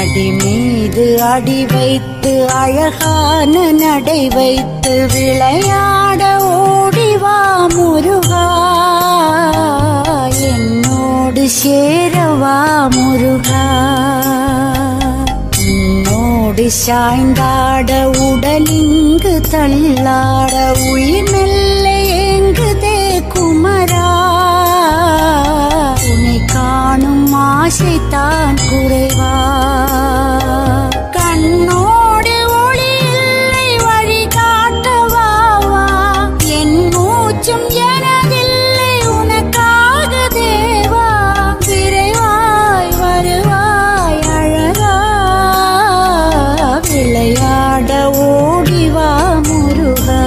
அடி மீது அடி வைத்து அழகான நடை வைத்து விளையாட ஓடிவா முருகா, என்னோடு சேரவா முருகா. உன்னோடு சாய்ந்தாட உடலிங்கு தள்ளாட உயிர் மெல்ல ஏங்குதே குமரா, உன்னை காணும் ஆசைத்தான் குறைவா. கண்ணோடு ஒளி இல்லை வழி காட்டவா, என் மூச்சும் எனதில்லை உனக்காக தேவா. விரைவாய் வருவாய் அழகா, விளையாட ஓடிவா முருகா.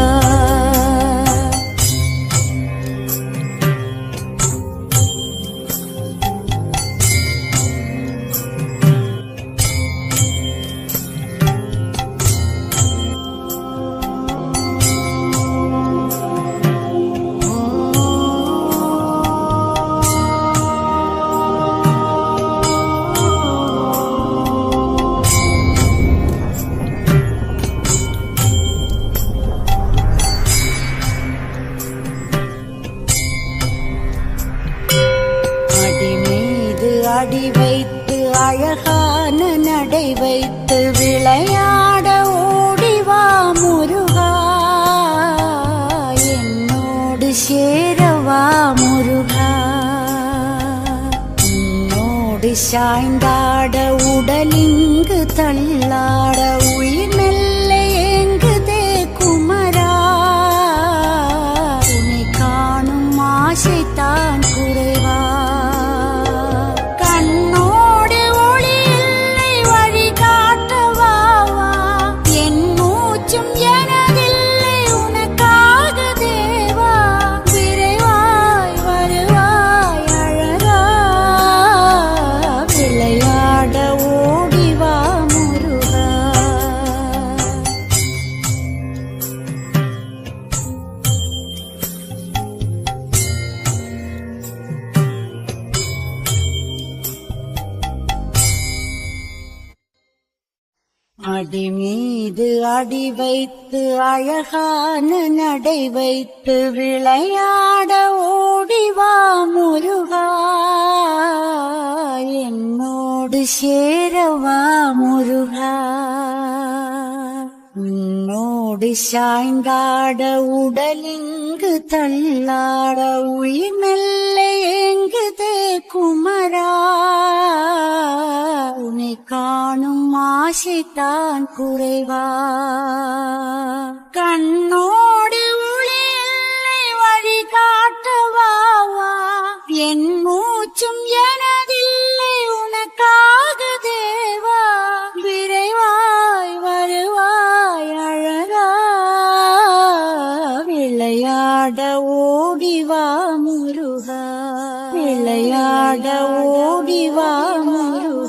அடி வைத்து அழகான நடை வைத்து விளையாட ஓடிவா முருகா, என்னோடு சேரவா முருகா. உன்னோடு சாய்ந்தாட உடலிங்கு தள்ளாட உயிர் மெல்ல ஏங்குதே குமரா, உன்னை காணும் ஆசைத்தான் குறைவா. கண்ணோடு ஒளி இல்லை வழி காட்டவா, என் மூச்சும் எனதில்லை உனக்காக தேவா. விரைவாய் வருவாய் அழகா, விளையாட ஓடிவா முருகா. அடி மீது அடி வைத்து அழகான நடை வைத்து விளையாட ஓடிவா முருகா, என்னோடு சேரவா முருகா. உன்னோடு சாய்ந்தாட உடலிங்கு தள்ளாட உயிர் மெல்ல ஏங்குதே குமரா, உன்னை காணும் ஆசைத்தான் குறைவா. கண்ணோடு ஒளி இல்லை வழி காட்டவா, என் மூச்சும் எனதில்லை உனக்காக தேவா. விரைவாய் வருவாய் அழகா, விளையாட ஓடிவா முருகா, விளையாட ஓடிவா முருகா.